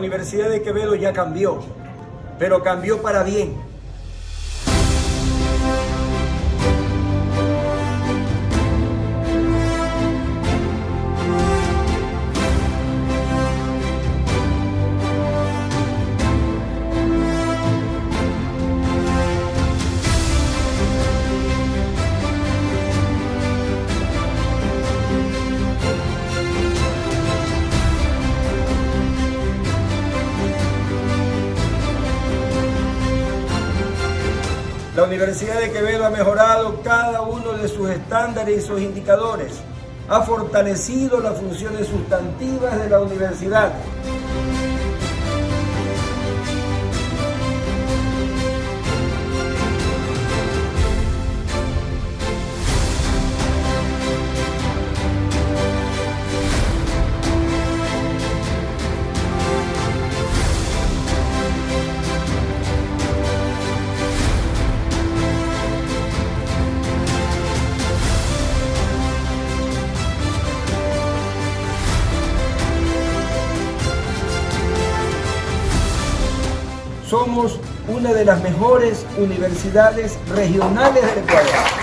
Universidad de Quevedo ya cambió, pero cambió para bien. La Universidad de Quevedo ha mejorado cada uno de sus estándares y sus indicadores. Ha fortalecido las funciones sustantivas de la universidad. Somos una de las mejores universidades regionales del Ecuador.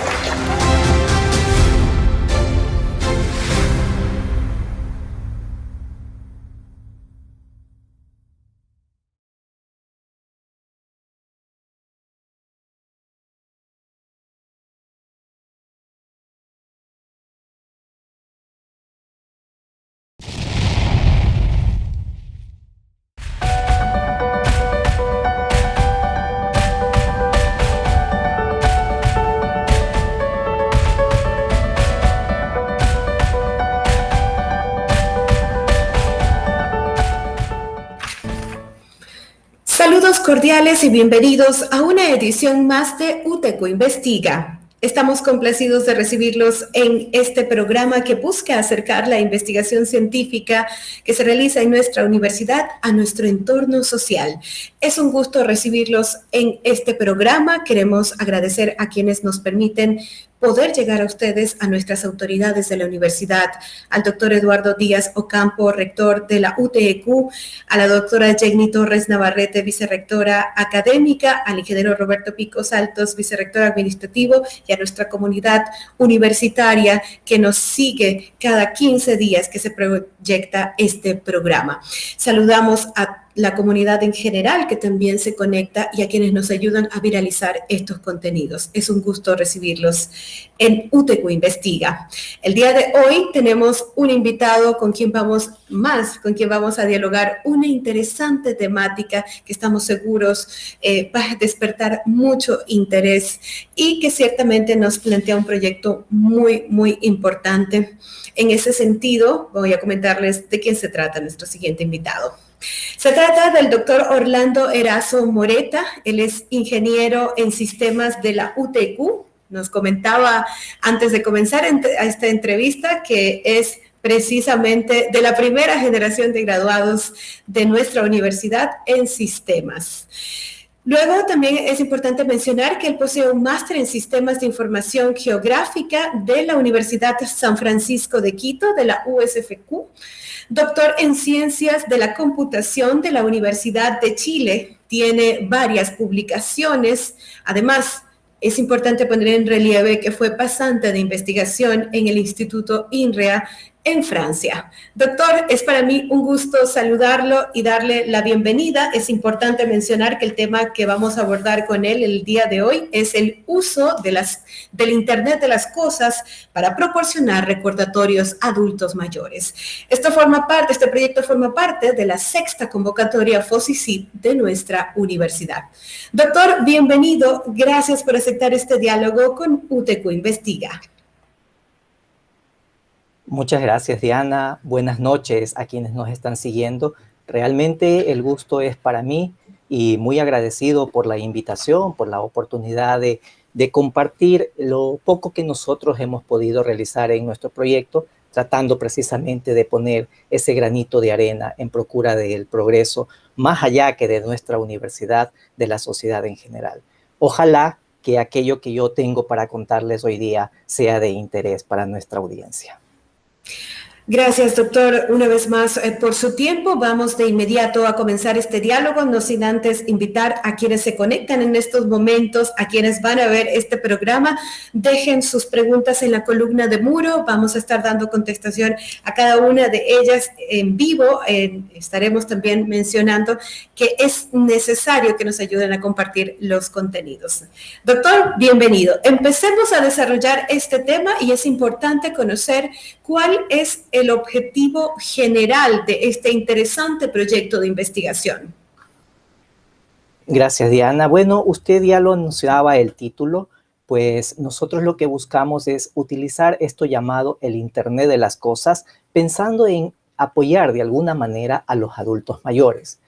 Saludos cordiales y bienvenidos a una edición más de UTQ Investiga. Estamos complacidos de recibirlos en este programa que busca acercar la investigación científica que se realiza en nuestra universidad a nuestro entorno social. Es un gusto recibirlos en este programa. Queremos agradecer a quienes nos permiten poder llegar a ustedes, a nuestras autoridades de la universidad, al doctor Eduardo Díaz Ocampo, rector de la UTEQ, a la doctora Jenny Torres Navarrete, vicerrectora académica, al ingeniero Roberto Pico Saltos, vicerrector administrativo, y a nuestra comunidad universitaria que nos sigue cada 15 días que se proyecta este programa. Saludamos a la comunidad en general que también se conecta y a quienes nos ayudan a viralizar estos contenidos. Es un gusto recibirlos en UTQ Investiga. El día de hoy tenemos un invitado con quien vamos a dialogar una interesante temática que estamos seguros va a despertar mucho interés y que ciertamente nos plantea un proyecto muy, muy importante. En ese sentido, voy a comentarles de quién se trata nuestro siguiente invitado. Se trata del doctor Orlando Erazo Moreta. Él es ingeniero en sistemas de la UTEQ. Nos comentaba antes de comenzar a esta entrevista que es precisamente de la primera generación de graduados de nuestra universidad en sistemas. Luego también es importante mencionar que él posee un máster en Sistemas de Información Geográfica de la Universidad San Francisco de Quito, de la USFQ, doctor en Ciencias de la Computación de la Universidad de Chile. Tiene varias publicaciones. Además, es importante poner en relieve que fue pasante de investigación en el Instituto INREA en Francia. Doctor, es para mí un gusto saludarlo y darle la bienvenida. Es importante mencionar que el tema que vamos a abordar con él el día de hoy es el uso del Internet de las Cosas para proporcionar recordatorios a adultos mayores. Este proyecto forma parte de la 6ª convocatoria FOSICIP de nuestra universidad. Doctor, bienvenido. Gracias por aceptar este diálogo con UTQ Investiga. Muchas gracias, Diana. Buenas noches a quienes nos están siguiendo. Realmente el gusto es para mí y muy agradecido por la invitación, por la oportunidad de compartir lo poco que nosotros hemos podido realizar en nuestro proyecto, tratando precisamente de poner ese granito de arena en procura del progreso, más allá que de nuestra universidad, de la sociedad en general. Ojalá que aquello que yo tengo para contarles hoy día sea de interés para nuestra audiencia. Gracias, doctor, una vez más por su tiempo. Vamos de inmediato a comenzar este diálogo, no sin antes invitar a quienes se conectan en estos momentos, a quienes van a ver este programa, dejen sus preguntas en la columna de muro. Vamos a estar dando contestación a cada una de ellas en vivo. Estaremos también mencionando que es necesario que nos ayuden a compartir los contenidos. Doctor, bienvenido. Empecemos a desarrollar este tema y es importante conocer cuál es el objetivo general de este interesante proyecto de investigación. Gracias, Diana. Bueno, usted ya lo anunciaba el título, pues nosotros lo que buscamos es utilizar esto llamado el Internet de las Cosas, pensando en apoyar de alguna manera a los adultos mayores.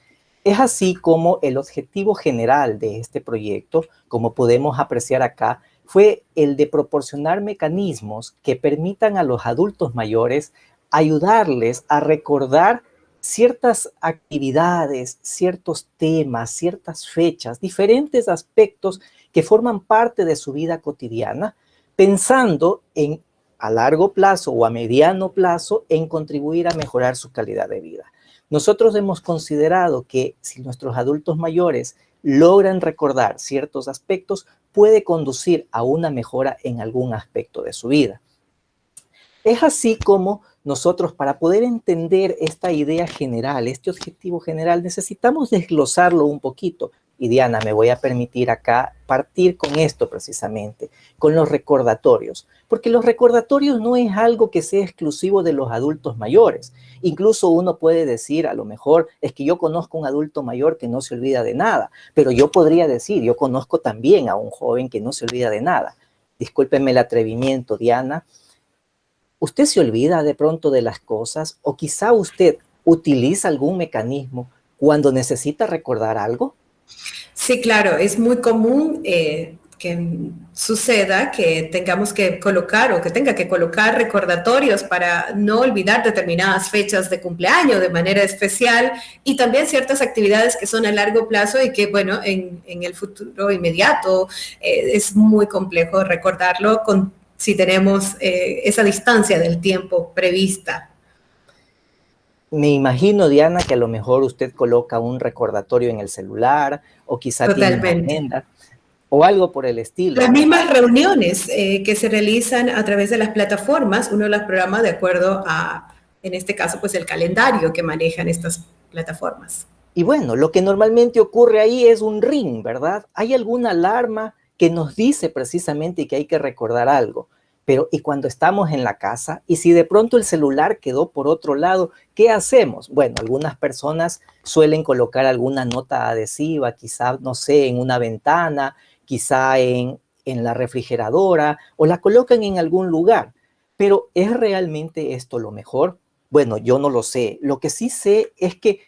Es así como el objetivo general de este proyecto, como podemos apreciar acá, fue el de proporcionar mecanismos que permitan a los adultos mayores ayudarles a recordar ciertas actividades, ciertos temas, ciertas fechas, diferentes aspectos que forman parte de su vida cotidiana, pensando en a largo plazo o a mediano plazo en contribuir a mejorar su calidad de vida. Nosotros hemos considerado que si nuestros adultos mayores logran recordar ciertos aspectos, puede conducir a una mejora en algún aspecto de su vida. Es así como nosotros, para poder entender esta idea general, este objetivo general, necesitamos desglosarlo un poquito. Y Diana, me voy a permitir acá partir con esto precisamente, con los recordatorios. Porque los recordatorios no es algo que sea exclusivo de los adultos mayores. Incluso uno puede decir, a lo mejor, es que yo conozco un adulto mayor que no se olvida de nada. Pero yo podría decir, yo conozco también a un joven que no se olvida de nada. Discúlpenme el atrevimiento, Diana. ¿Usted se olvida de pronto de las cosas o quizá usted utiliza algún mecanismo cuando necesita recordar algo? Sí, claro, es muy común que suceda que tengamos que colocar o que tenga que colocar recordatorios para no olvidar determinadas fechas de cumpleaños de manera especial y también ciertas actividades que son a largo plazo y que, bueno, en el futuro inmediato es muy complejo recordarlo si tenemos esa distancia del tiempo prevista. Me imagino, Diana, que a lo mejor usted coloca un recordatorio en el celular o quizá tiene una Totalmente. agenda o algo por el estilo. Las mismas reuniones que se realizan a través de las plataformas, uno las programa de acuerdo a, en este caso, pues el calendario que manejan estas plataformas. Y bueno, lo que normalmente ocurre ahí es un ring, ¿verdad? Hay alguna alarma que nos dice precisamente que hay que recordar algo. Pero, ¿y cuando estamos en la casa? Y si de pronto el celular quedó por otro lado, ¿qué hacemos? Bueno, algunas personas suelen colocar alguna nota adhesiva, quizá, no sé, en una ventana, quizá en la refrigeradora, o la colocan en algún lugar. Pero, ¿es realmente esto lo mejor? Bueno, yo no lo sé. Lo que sí sé es que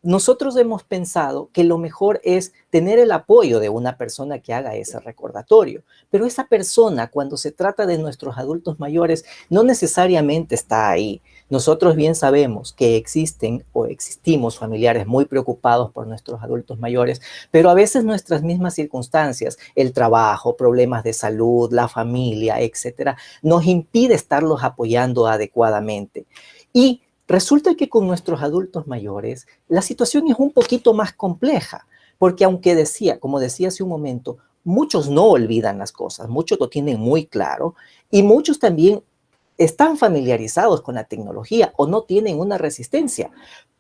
nosotros hemos pensado que lo mejor es tener el apoyo de una persona que haga ese recordatorio, pero esa persona, cuando se trata de nuestros adultos mayores, no necesariamente está ahí. Nosotros bien sabemos que existen o existimos familiares muy preocupados por nuestros adultos mayores, pero a veces nuestras mismas circunstancias, el trabajo, problemas de salud, la familia, etcétera, nos impide estarlos apoyando adecuadamente. Y resulta que con nuestros adultos mayores la situación es un poquito más compleja, porque aunque como decía hace un momento, muchos no olvidan las cosas, muchos lo tienen muy claro y muchos también están familiarizados con la tecnología o no tienen una resistencia,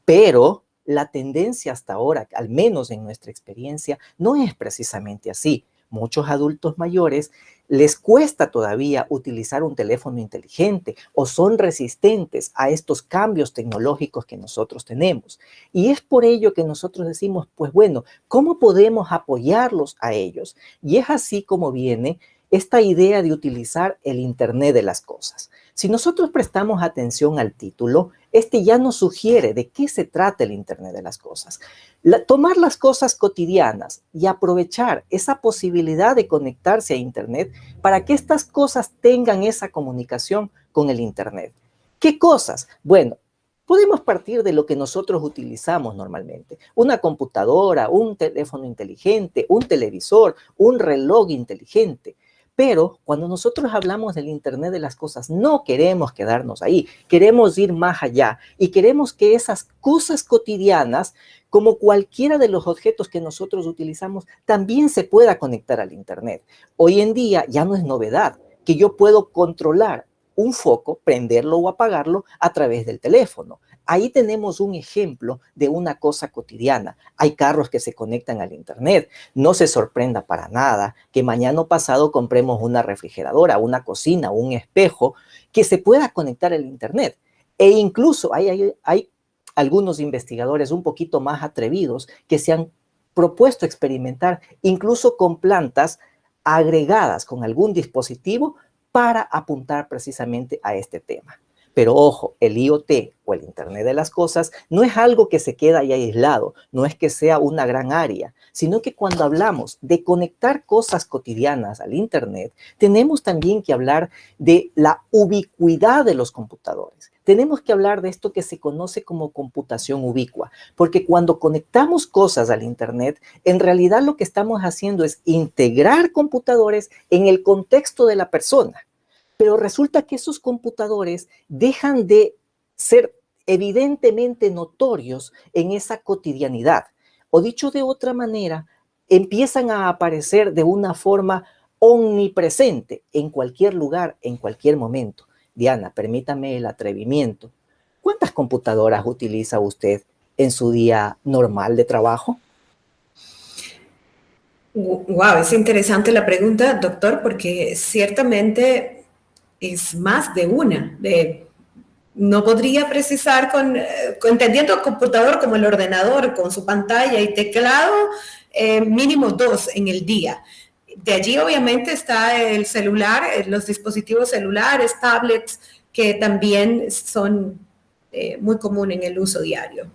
pero la tendencia hasta ahora, al menos en nuestra experiencia, no es precisamente así. Muchos adultos mayores les cuesta todavía utilizar un teléfono inteligente o son resistentes a estos cambios tecnológicos que nosotros tenemos. Y es por ello que nosotros decimos, pues bueno, ¿cómo podemos apoyarlos a ellos? Y es así como viene esta idea de utilizar el Internet de las cosas. Si nosotros prestamos atención al título, este ya nos sugiere de qué se trata el Internet de las cosas. Tomar las cosas cotidianas y aprovechar esa posibilidad de conectarse a Internet para que estas cosas tengan esa comunicación con el Internet. ¿Qué cosas? Bueno, podemos partir de lo que nosotros utilizamos normalmente. Una computadora, un teléfono inteligente, un televisor, un reloj inteligente. Pero cuando nosotros hablamos del Internet de las cosas, no queremos quedarnos ahí, queremos ir más allá y queremos que esas cosas cotidianas, como cualquiera de los objetos que nosotros utilizamos, también se pueda conectar al Internet. Hoy en día ya no es novedad que yo puedo controlar un foco, prenderlo o apagarlo a través del teléfono. Ahí tenemos un ejemplo de una cosa cotidiana. Hay carros que se conectan al Internet. No se sorprenda para nada que mañana pasado compremos una refrigeradora, una cocina, un espejo que se pueda conectar al Internet. E incluso hay algunos investigadores un poquito más atrevidos que se han propuesto experimentar incluso con plantas agregadas con algún dispositivo para apuntar precisamente a este tema. Pero ojo, el IoT o el Internet de las cosas no es algo que se queda ahí aislado, no es que sea una gran área, sino que cuando hablamos de conectar cosas cotidianas al Internet, tenemos también que hablar de la ubicuidad de los computadores. Tenemos que hablar de esto que se conoce como computación ubicua, porque cuando conectamos cosas al Internet, en realidad lo que estamos haciendo es integrar computadores en el contexto de la persona. Pero resulta que esos computadores dejan de ser evidentemente notorios en esa cotidianidad. O dicho de otra manera, empiezan a aparecer de una forma omnipresente en cualquier lugar, en cualquier momento. Diana, permítame el atrevimiento. ¿Cuántas computadoras utiliza usted en su día normal de trabajo? Wow, es interesante la pregunta, doctor, porque ciertamente es más de una. No podría precisar entendiendo el computador como el ordenador, con su pantalla y teclado, mínimo 2 en el día. De allí obviamente está el celular, los dispositivos celulares, tablets, que también son muy comunes en el uso diario.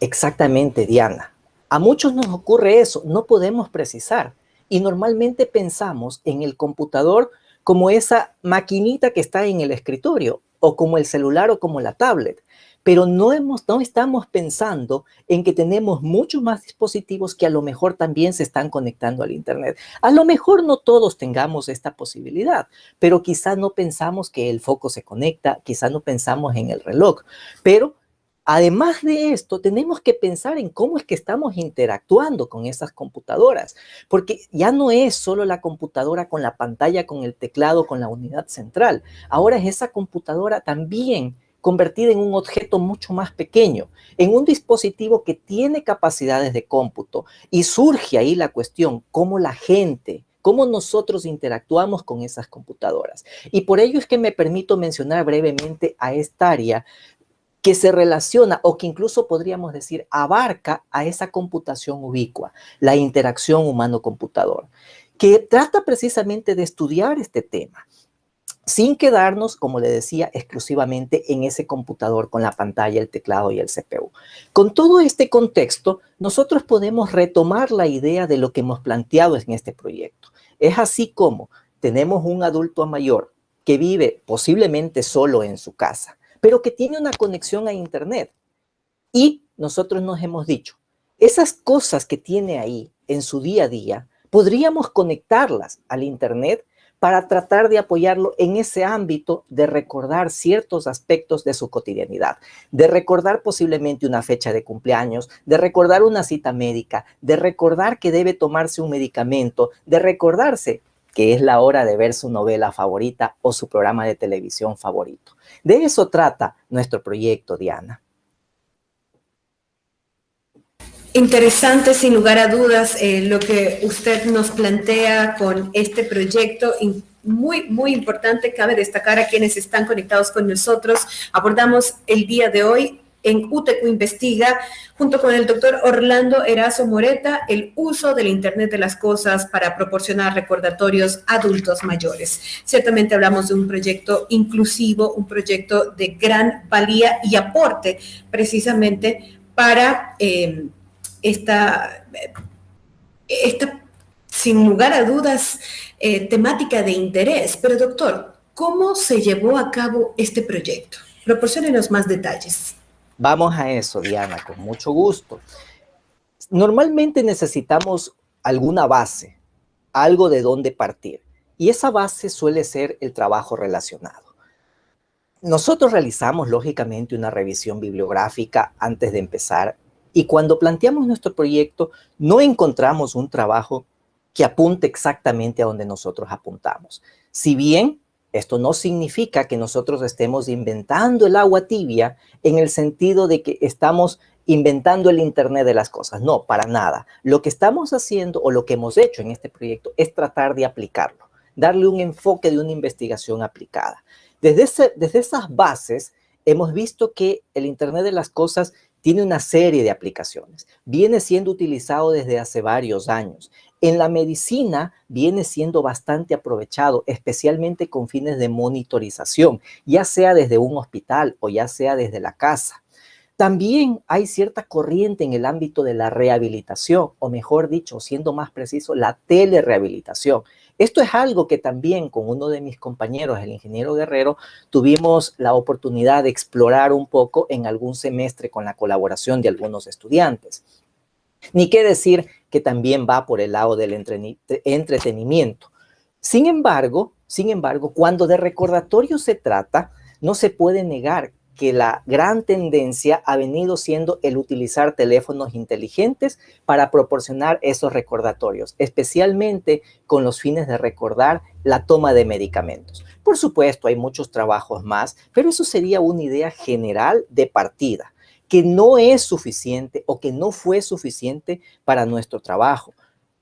Exactamente, Diana. A muchos nos ocurre eso, no podemos precisar. Y normalmente pensamos en el computador como esa maquinita que está en el escritorio, o como el celular o como la tablet. Pero no estamos pensando en que tenemos muchos más dispositivos que a lo mejor también se están conectando al Internet. A lo mejor no todos tengamos esta posibilidad, pero quizás no pensamos que el foco se conecta, quizás no pensamos en el reloj. Pero además de esto, tenemos que pensar en cómo es que estamos interactuando con esas computadoras, porque ya no es solo la computadora con la pantalla, con el teclado, con la unidad central. Ahora es esa computadora también convertida en un objeto mucho más pequeño, en un dispositivo que tiene capacidades de cómputo. Y surge ahí la cuestión, cómo la gente, cómo nosotros interactuamos con esas computadoras. Y por ello es que me permito mencionar brevemente a esta área que se relaciona o que incluso podríamos decir abarca a esa computación ubicua, la interacción humano-computador, que trata precisamente de estudiar este tema, sin quedarnos, como le decía, exclusivamente en ese computador con la pantalla, el teclado y el CPU. Con todo este contexto, nosotros podemos retomar la idea de lo que hemos planteado en este proyecto. Es así como tenemos un adulto mayor que vive posiblemente solo en su casa, pero que tiene una conexión a Internet. Y nosotros nos hemos dicho, esas cosas que tiene ahí en su día a día, podríamos conectarlas al Internet para tratar de apoyarlo en ese ámbito de recordar ciertos aspectos de su cotidianidad, de recordar posiblemente una fecha de cumpleaños, de recordar una cita médica, de recordar que debe tomarse un medicamento, de recordarse que es la hora de ver su novela favorita o su programa de televisión favorito. De eso trata nuestro proyecto, Diana. Interesante, sin lugar a dudas, lo que usted nos plantea con este proyecto. Muy, muy importante. Cabe destacar a quienes están conectados con nosotros. Abordamos el día de hoy en UTECU Investiga, junto con el doctor Orlando Erazo Moreta, el uso del Internet de las Cosas para proporcionar recordatorios a adultos mayores. Ciertamente hablamos de un proyecto inclusivo, un proyecto de gran valía y aporte precisamente para esta, sin lugar a dudas, temática de interés. Pero, doctor, ¿cómo se llevó a cabo este proyecto? Proporciónenos más detalles. Vamos a eso, Diana, con mucho gusto. Normalmente necesitamos alguna base, algo de dónde partir. y esa base suele ser el trabajo relacionado. Nosotros realizamos, lógicamente, una revisión bibliográfica antes de empezar y cuando planteamos nuestro proyecto no encontramos un trabajo que apunte exactamente a donde nosotros apuntamos. Si bien esto no significa que nosotros estemos inventando el agua tibia en el sentido de que estamos inventando el Internet de las cosas. No, para nada. Lo que estamos haciendo o lo que hemos hecho en este proyecto es tratar de aplicarlo, darle un enfoque de una investigación aplicada. Desde esas bases hemos visto que el Internet de las cosas tiene una serie de aplicaciones. Viene siendo utilizado desde hace varios años. En la medicina viene siendo bastante aprovechado, especialmente con fines de monitorización, ya sea desde un hospital o ya sea desde la casa. También hay cierta corriente en el ámbito de la rehabilitación, o mejor dicho, siendo más preciso, la telerehabilitación. Esto es algo que también con uno de mis compañeros, el ingeniero Guerrero, tuvimos la oportunidad de explorar un poco en algún semestre con la colaboración de algunos estudiantes. Ni qué decir que también va por el lado del entretenimiento. Sin embargo, cuando de recordatorio se trata, no se puede negar que la gran tendencia ha venido siendo el utilizar teléfonos inteligentes para proporcionar esos recordatorios, especialmente con los fines de recordar la toma de medicamentos. Por supuesto, hay muchos trabajos más, pero eso sería una idea general de partida, que no es suficiente o que no fue suficiente para nuestro trabajo.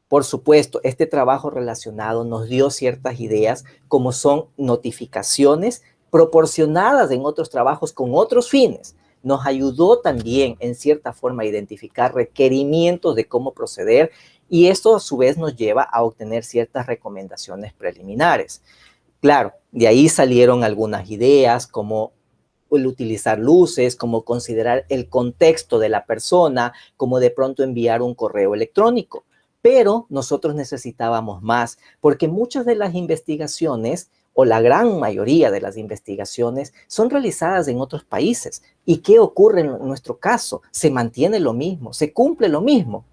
Por supuesto, este trabajo relacionado nos dio ciertas ideas como son notificaciones proporcionadas en otros trabajos con otros fines. Nos ayudó también en cierta forma a identificar requerimientos de cómo proceder y esto a su vez nos lleva a obtener ciertas recomendaciones preliminares. Claro, de ahí salieron algunas ideas como el utilizar luces, como considerar el contexto de la persona, como de pronto enviar un correo electrónico. Pero nosotros necesitábamos más, porque muchas de las investigaciones, o la gran mayoría de las investigaciones, son realizadas en otros países. ¿Y qué ocurre en nuestro caso? Se mantiene lo mismo, se cumple lo mismo.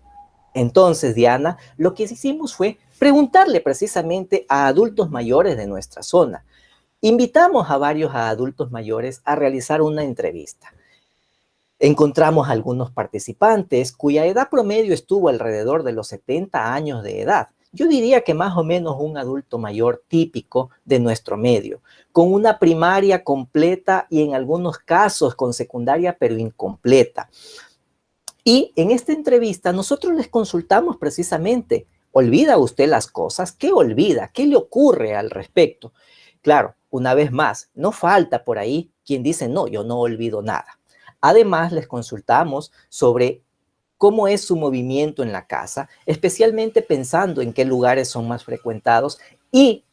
Entonces, Diana, lo que hicimos fue preguntarle precisamente a adultos mayores de nuestra zona. Invitamos a varios adultos mayores a realizar una entrevista. Encontramos algunos participantes cuya edad promedio estuvo alrededor de los 70 años de edad. Yo diría que más o menos un adulto mayor típico de nuestro medio, con una primaria completa y en algunos casos con secundaria pero incompleta. Y en esta entrevista nosotros les consultamos precisamente, ¿olvida usted las cosas? ¿Qué olvida? ¿Qué le ocurre al respecto? Claro, una vez más, no falta por ahí quien dice, no, yo no olvido nada. Además, les consultamos sobre cómo es su movimiento en la casa, especialmente pensando en qué lugares son más frecuentados y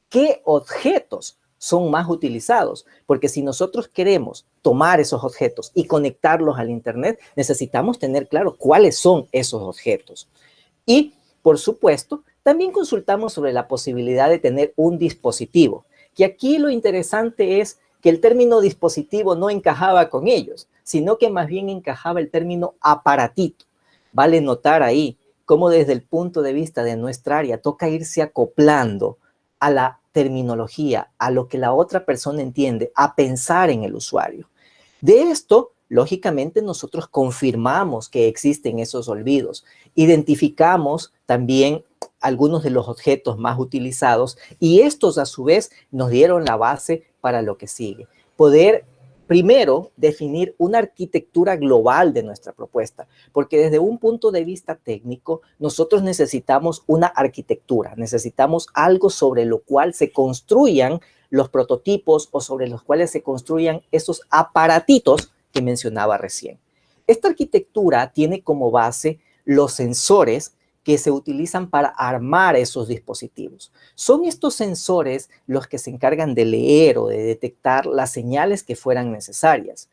qué objetos son más utilizados. Porque si nosotros queremos tomar esos objetos y conectarlos al Internet, necesitamos tener claro cuáles son esos objetos. Y, por supuesto, también consultamos sobre la posibilidad de tener un dispositivo, que aquí lo interesante es que el término dispositivo no encajaba con ellos, sino que más bien encajaba el término aparatito. Vale notar ahí cómo desde el punto de vista de nuestra área toca irse acoplando a la terminología, a lo que la otra persona entiende, a pensar en el usuario. De esto, lógicamente, nosotros confirmamos que existen esos olvidos. Identificamos también algunos de los objetos más utilizados y estos a su vez nos dieron la base para lo que sigue. Poder primero definir una arquitectura global de nuestra propuesta, porque desde un punto de vista técnico nosotros necesitamos una arquitectura, necesitamos algo sobre lo cual se construyan los prototipos o sobre los cuales se construyan esos aparatitos que mencionaba recién. Esta arquitectura tiene como base los sensores que se utilizan para armar esos dispositivos. Son estos sensores los que se encargan de leer o de detectar las señales que fueran necesarias.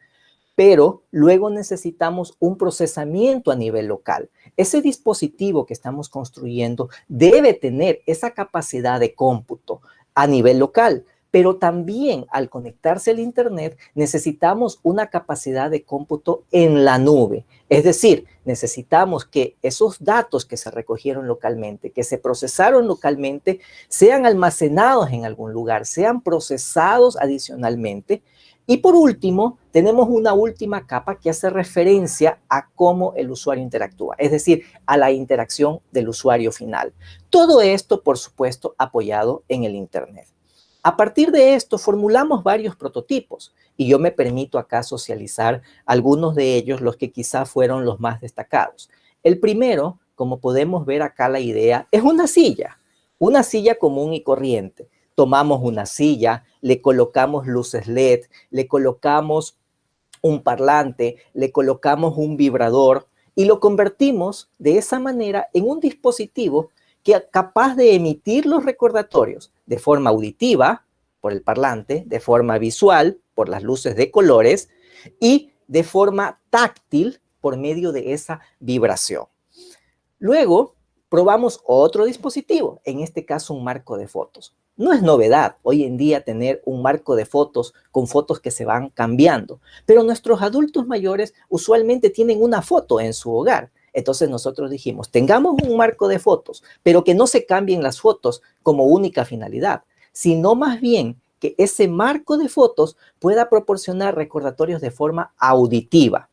Pero luego necesitamos un procesamiento a nivel local. Ese dispositivo que estamos construyendo debe tener esa capacidad de cómputo a nivel local, pero también al conectarse al Internet necesitamos una capacidad de cómputo en la nube. Es decir, necesitamos que esos datos que se recogieron localmente, que se procesaron localmente, sean almacenados en algún lugar, sean procesados adicionalmente. Y por último, tenemos una última capa que hace referencia a cómo el usuario interactúa, es decir, a la interacción del usuario final. Todo esto, por supuesto, apoyado en el Internet. A partir de esto, formulamos varios prototipos y yo me permito acá socializar algunos de ellos, los que quizá fueron los más destacados. El primero, como podemos ver acá la idea, es una silla común y corriente. Tomamos una silla, le colocamos luces LED, le colocamos un parlante, le colocamos un vibrador y lo convertimos de esa manera en un dispositivo que es capaz de emitir los recordatorios de forma auditiva por el parlante, de forma visual por las luces de colores y de forma táctil por medio de esa vibración. Luego probamos otro dispositivo, en este caso un marco de fotos. No es novedad hoy en día tener un marco de fotos con fotos que se van cambiando, pero nuestros adultos mayores usualmente tienen una foto en su hogar. Entonces nosotros dijimos, tengamos un marco de fotos, pero que no se cambien las fotos como única finalidad, sino más bien que ese marco de fotos pueda proporcionar recordatorios de forma auditiva.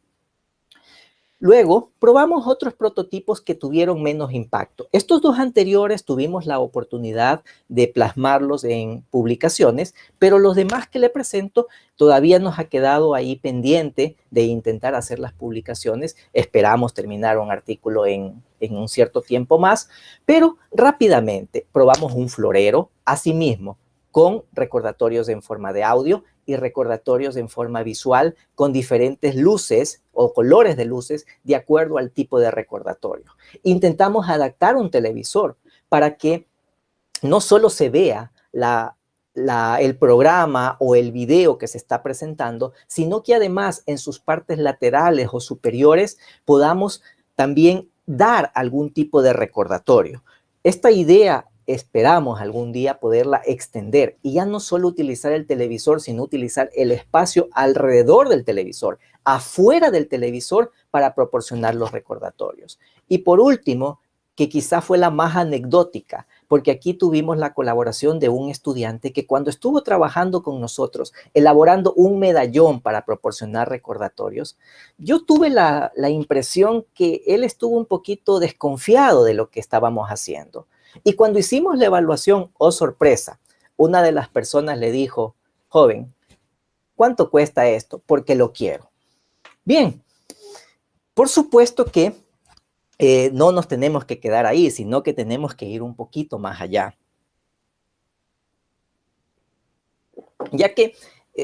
Luego, probamos otros prototipos que tuvieron menos impacto. Estos dos anteriores tuvimos la oportunidad de plasmarlos en publicaciones, pero los demás que le presento todavía nos ha quedado ahí pendiente de intentar hacer las publicaciones. Esperamos terminar un artículo en un cierto tiempo más, pero rápidamente probamos un florero, asimismo, con recordatorios en forma de audio y recordatorios en forma visual con diferentes luces o colores de luces de acuerdo al tipo de recordatorio. Intentamos adaptar un televisor para que no solo se vea el programa o el video que se está presentando, sino que además en sus partes laterales o superiores podamos también dar algún tipo de recordatorio. Esta idea esperamos algún día poderla extender y ya no solo utilizar el televisor, sino utilizar el espacio alrededor del televisor, afuera del televisor para proporcionar los recordatorios. Y por último, que quizá fue la más anecdótica, porque aquí tuvimos la colaboración de un estudiante que cuando estuvo trabajando con nosotros, elaborando un medallón para proporcionar recordatorios, yo tuve la impresión que él estuvo un poquito desconfiado de lo que estábamos haciendo. Y cuando hicimos la evaluación, oh sorpresa, una de las personas le dijo, joven, ¿cuánto cuesta esto? Porque lo quiero. Bien, por supuesto que no nos tenemos que quedar ahí, sino que tenemos que ir un poquito más allá. Ya que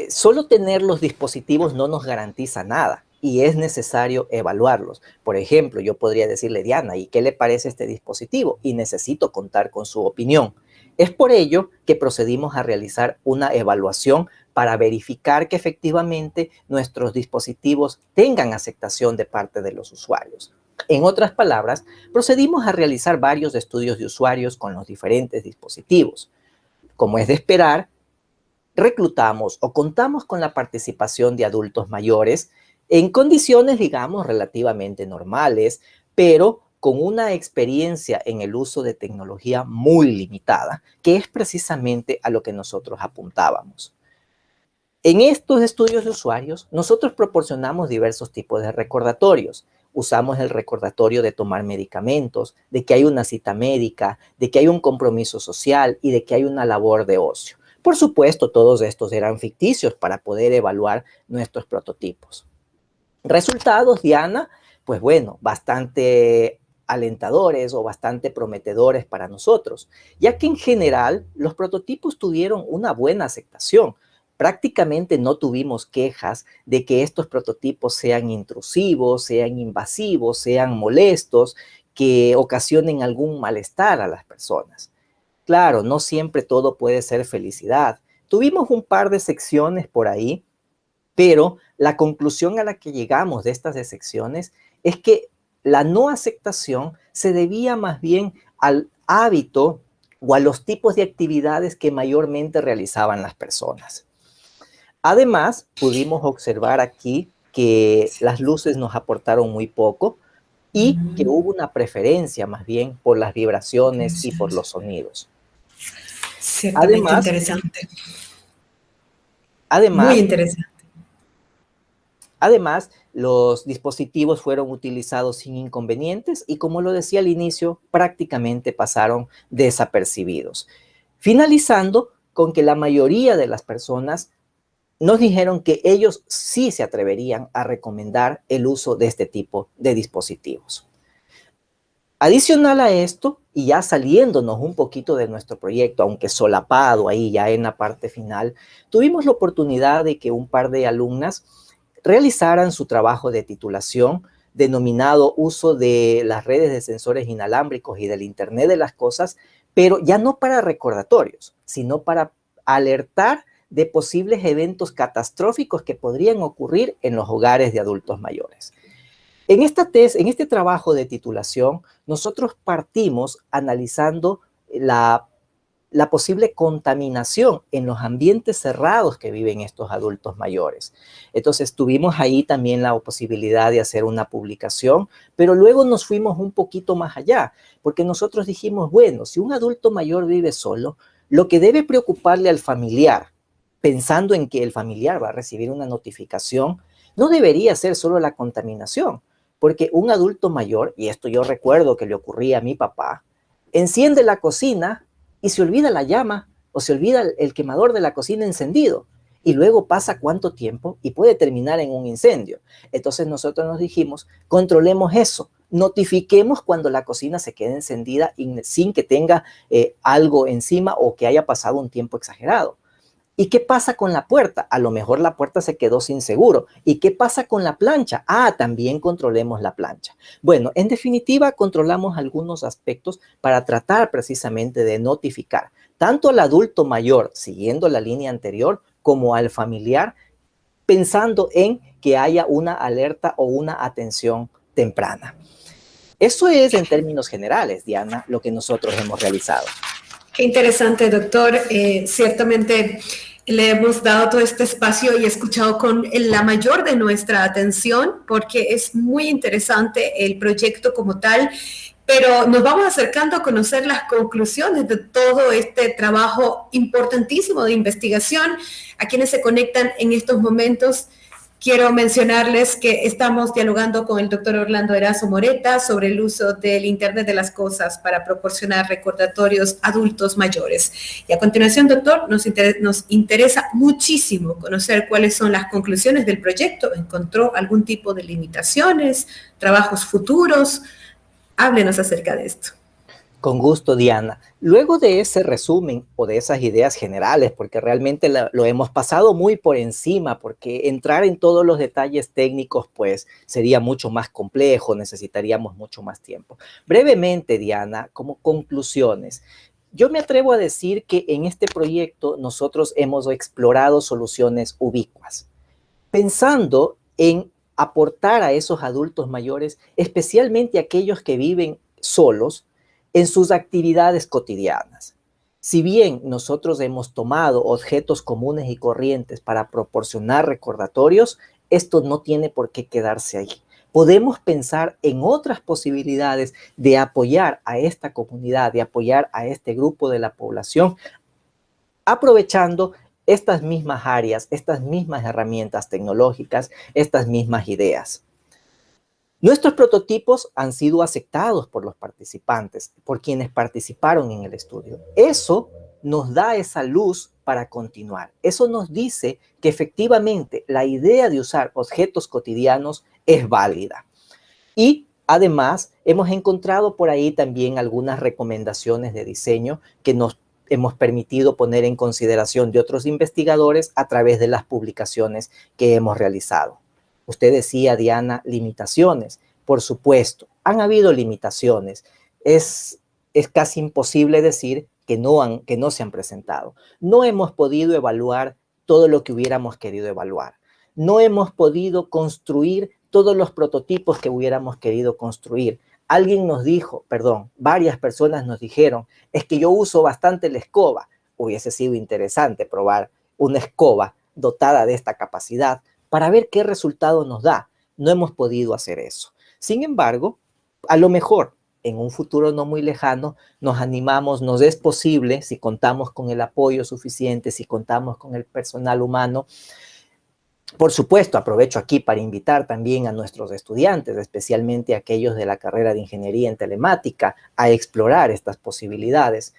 solo tener los dispositivos no nos garantiza nada y es necesario evaluarlos. Por ejemplo, yo podría decirle, Diana, ¿y qué le parece este dispositivo? Y necesito contar con su opinión. Es por ello que procedimos a realizar una evaluación para verificar que efectivamente nuestros dispositivos tengan aceptación de parte de los usuarios. En otras palabras, procedimos a realizar varios estudios de usuarios con los diferentes dispositivos. Como es de esperar, reclutamos o contamos con la participación de adultos mayores en condiciones, digamos, relativamente normales, pero con una experiencia en el uso de tecnología muy limitada, que es precisamente a lo que nosotros apuntábamos. En estos estudios de usuarios, nosotros proporcionamos diversos tipos de recordatorios. Usamos el recordatorio de tomar medicamentos, de que hay una cita médica, de que hay un compromiso social y de que hay una labor de ocio. Por supuesto, todos estos eran ficticios para poder evaluar nuestros prototipos. Resultados, Diana, pues bueno, bastante alentadores o bastante prometedores para nosotros, ya que en general los prototipos tuvieron una buena aceptación. Prácticamente no tuvimos quejas de que estos prototipos sean intrusivos, sean invasivos, sean molestos, que ocasionen algún malestar a las personas. Claro, no siempre todo puede ser felicidad. Tuvimos un par de secciones por ahí, pero la conclusión a la que llegamos de estas excepciones es que la no aceptación se debía más bien al hábito o a los tipos de actividades que mayormente realizaban las personas. Además, pudimos observar aquí que las luces nos aportaron muy poco y que hubo una preferencia más bien por las vibraciones y por los sonidos. Ciertamente interesante. Muy Además, interesante. Además, los dispositivos fueron utilizados sin inconvenientes y, como lo decía al inicio, prácticamente pasaron desapercibidos. Finalizando con que la mayoría de las personas nos dijeron que ellos sí se atreverían a recomendar el uso de este tipo de dispositivos. Adicional a esto, y ya saliéndonos un poquito de nuestro proyecto, aunque solapado ahí ya en la parte final, tuvimos la oportunidad de que un par de alumnas realizaran su trabajo de titulación denominado uso de las redes de sensores inalámbricos y del Internet de las cosas, pero ya no para recordatorios, sino para alertar de posibles eventos catastróficos que podrían ocurrir en los hogares de adultos mayores. En este trabajo de titulación, nosotros partimos analizando la posible contaminación en los ambientes cerrados que viven estos adultos mayores. Entonces, tuvimos ahí también la posibilidad de hacer una publicación, pero luego nos fuimos un poquito más allá, porque nosotros dijimos, bueno, si un adulto mayor vive solo, lo que debe preocuparle al familiar, pensando en que el familiar va a recibir una notificación, no debería ser solo la contaminación, porque un adulto mayor, y esto yo recuerdo que le ocurría a mi papá, enciende la cocina y se olvida la llama o se olvida el quemador de la cocina encendido. Y luego pasa cuánto tiempo y puede terminar en un incendio. Entonces nosotros nos dijimos, controlemos eso, notifiquemos cuando la cocina se quede encendida sin que tenga algo encima o que haya pasado un tiempo exagerado. ¿Y qué pasa con la puerta? A lo mejor la puerta se quedó sin seguro. ¿Y qué pasa con la plancha? También controlemos la plancha. Bueno, en definitiva, controlamos algunos aspectos para tratar precisamente de notificar tanto al adulto mayor, siguiendo la línea anterior, como al familiar, pensando en que haya una alerta o una atención temprana. Eso es, en términos generales, Diana, lo que nosotros hemos realizado. Qué interesante, doctor. Ciertamente le hemos dado todo este espacio y he escuchado con la mayor de nuestra atención porque es muy interesante el proyecto como tal, pero nos vamos acercando a conocer las conclusiones de todo este trabajo importantísimo de investigación. A quienes se conectan en estos momentos, quiero mencionarles que estamos dialogando con el doctor Orlando Erazo Moreta sobre el uso del Internet de las Cosas para proporcionar recordatorios a adultos mayores. Y a continuación, doctor, nos interesa muchísimo conocer cuáles son las conclusiones del proyecto. ¿Encontró algún tipo de limitaciones, trabajos futuros? Háblenos acerca de esto. Con gusto, Diana. Luego de ese resumen o de esas ideas generales, porque realmente lo hemos pasado muy por encima, porque entrar en todos los detalles técnicos, pues, sería mucho más complejo, necesitaríamos mucho más tiempo. Brevemente, Diana, como conclusiones, yo me atrevo a decir que en este proyecto nosotros hemos explorado soluciones ubicuas, pensando en aportar a esos adultos mayores, especialmente aquellos que viven solos, en sus actividades cotidianas. Si bien nosotros hemos tomado objetos comunes y corrientes para proporcionar recordatorios, esto no tiene por qué quedarse ahí. Podemos pensar en otras posibilidades de apoyar a esta comunidad, de apoyar a este grupo de la población, aprovechando estas mismas áreas, estas mismas herramientas tecnológicas, estas mismas ideas. Nuestros prototipos han sido aceptados por los participantes, por quienes participaron en el estudio. Eso nos da esa luz para continuar. Eso nos dice que efectivamente la idea de usar objetos cotidianos es válida. Y además hemos encontrado por ahí también algunas recomendaciones de diseño que nos hemos permitido poner en consideración de otros investigadores a través de las publicaciones que hemos realizado. Usted decía, Diana, limitaciones. Por supuesto, han habido limitaciones. Es casi imposible decir que no se han presentado. No hemos podido evaluar todo lo que hubiéramos querido evaluar. No hemos podido construir todos los prototipos que hubiéramos querido construir. varias personas nos dijeron, es que yo uso bastante la escoba. Hubiese sido interesante probar una escoba dotada de esta capacidad para ver qué resultado nos da. No hemos podido hacer eso. Sin embargo, a lo mejor en un futuro no muy lejano nos animamos, nos es posible, si contamos con el apoyo suficiente, si contamos con el personal humano. Por supuesto, aprovecho aquí para invitar también a nuestros estudiantes, especialmente aquellos de la carrera de Ingeniería en Telemática, a explorar estas posibilidades.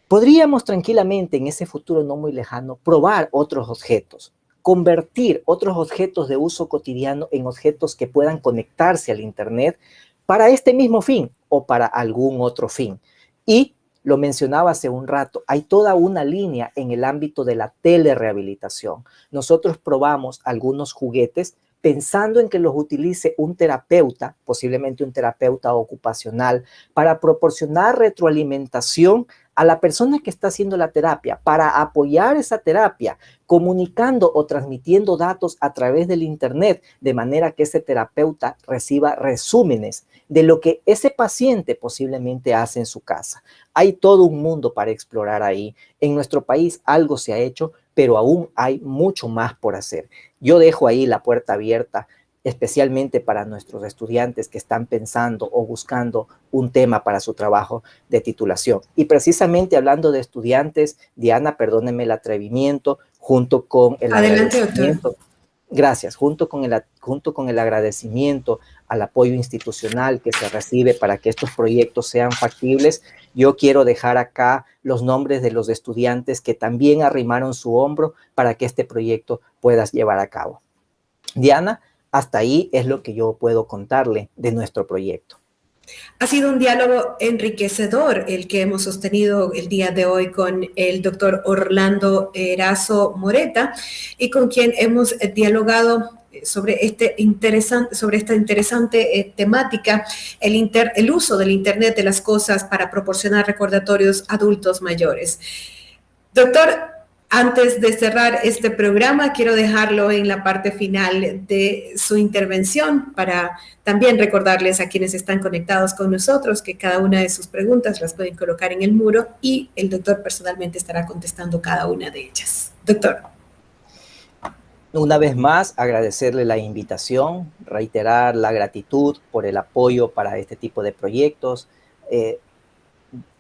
Podríamos tranquilamente en ese futuro no muy lejano probar otros objetos, convertir otros objetos de uso cotidiano en objetos que puedan conectarse al Internet para este mismo fin o para algún otro fin. Y lo mencionaba hace un rato, hay toda una línea en el ámbito de la telerehabilitación. Nosotros probamos algunos juguetes pensando en que los utilice un terapeuta, posiblemente un terapeuta ocupacional, para proporcionar retroalimentación a la persona que está haciendo la terapia, para apoyar esa terapia, comunicando o transmitiendo datos a través del Internet, de manera que ese terapeuta reciba resúmenes de lo que ese paciente posiblemente hace en su casa. Hay todo un mundo para explorar ahí. En nuestro país algo se ha hecho, pero aún hay mucho más por hacer. Yo dejo ahí la puerta abierta, especialmente para nuestros estudiantes que están pensando o buscando un tema para su trabajo de titulación. Y precisamente hablando de estudiantes, Diana, perdónenme el atrevimiento, junto con el agradecimiento. Doctor. Gracias, junto con el agradecimiento al apoyo institucional que se recibe para que estos proyectos sean factibles, yo quiero dejar acá los nombres de los estudiantes que también arrimaron su hombro para que este proyecto pueda llevar a cabo. Diana, hasta ahí es lo que yo puedo contarle de nuestro proyecto. Ha sido un diálogo enriquecedor el que hemos sostenido el día de hoy con el doctor Orlando Erazo Moreta y con quien hemos dialogado sobre esta interesante temática, el uso del Internet de las cosas para proporcionar recordatorios a adultos mayores. Doctor, antes de cerrar este programa, quiero dejarlo en la parte final de su intervención para también recordarles a quienes están conectados con nosotros que cada una de sus preguntas las pueden colocar en el muro y el doctor personalmente estará contestando cada una de ellas. Doctor. Una vez más, agradecerle la invitación, reiterar la gratitud por el apoyo para este tipo de proyectos,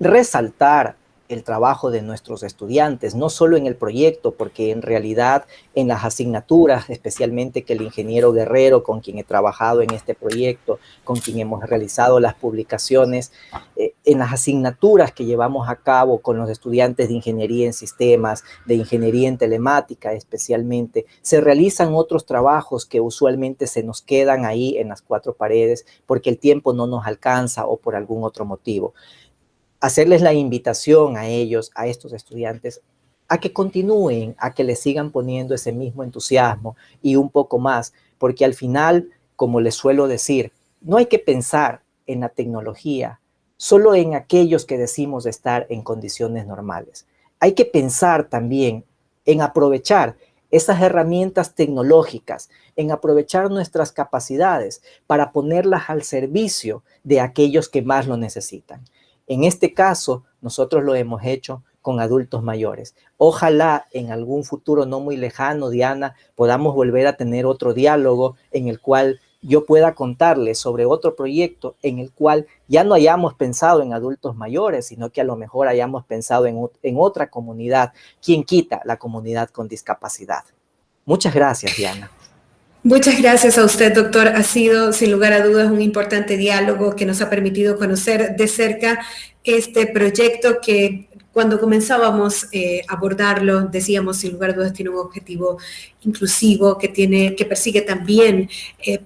resaltar el trabajo de nuestros estudiantes, no solo en el proyecto, porque en realidad en las asignaturas, especialmente que el ingeniero Guerrero, con quien he trabajado en este proyecto, con quien hemos realizado las publicaciones, en las asignaturas que llevamos a cabo con los estudiantes de ingeniería en sistemas, de ingeniería en telemática especialmente, se realizan otros trabajos que usualmente se nos quedan ahí en las cuatro paredes porque el tiempo no nos alcanza o por algún otro motivo. Hacerles la invitación a ellos, a estos estudiantes, a que continúen, a que les sigan poniendo ese mismo entusiasmo y un poco más, porque al final, como les suelo decir, no hay que pensar en la tecnología solo en aquellos que decimos estar en condiciones normales. Hay que pensar también en aprovechar esas herramientas tecnológicas, en aprovechar nuestras capacidades para ponerlas al servicio de aquellos que más lo necesitan. En este caso, nosotros lo hemos hecho con adultos mayores. Ojalá en algún futuro no muy lejano, Diana, podamos volver a tener otro diálogo en el cual yo pueda contarles sobre otro proyecto en el cual ya no hayamos pensado en adultos mayores, sino que a lo mejor hayamos pensado en otra comunidad. ¿Quién quita? La comunidad con discapacidad. Muchas gracias, Diana. Muchas gracias a usted, doctor. Ha sido, sin lugar a dudas, un importante diálogo que nos ha permitido conocer de cerca este proyecto que cuando comenzábamos a abordarlo, decíamos, sin lugar a dudas, tiene un objetivo inclusivo que persigue también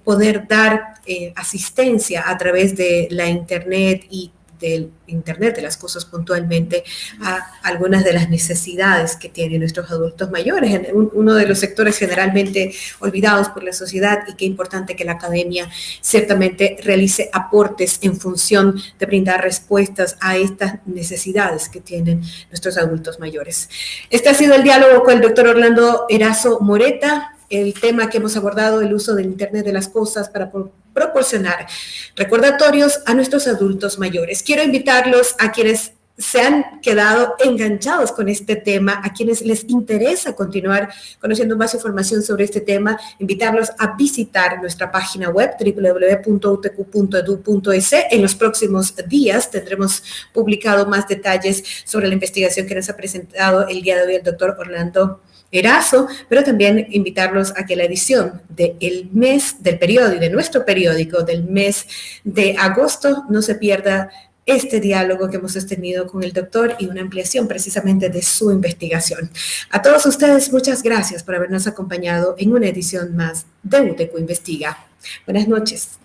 poder dar asistencia a través de la Internet y del Internet de las cosas puntualmente a algunas de las necesidades que tienen nuestros adultos mayores, uno de los sectores generalmente olvidados por la sociedad, y qué importante que la academia ciertamente realice aportes en función de brindar respuestas a estas necesidades que tienen nuestros adultos mayores. Este ha sido el diálogo con el doctor Orlando Erazo Moreta, el tema que hemos abordado, el uso del Internet de las cosas para proporcionar recordatorios a nuestros adultos mayores. Quiero invitarlos a quienes se han quedado enganchados con este tema, a quienes les interesa continuar conociendo más información sobre este tema, invitarlos a visitar nuestra página web www.utq.edu.es. En los próximos días tendremos publicado más detalles sobre la investigación que nos ha presentado el día de hoy el doctor Orlando Erazo, pero también invitarlos a que la edición del mes del periódico, de nuestro periódico del mes de agosto, no se pierda este diálogo que hemos sostenido con el doctor y una ampliación precisamente de su investigación. A todos ustedes, muchas gracias por habernos acompañado en una edición más de UTQ Investiga. Buenas noches.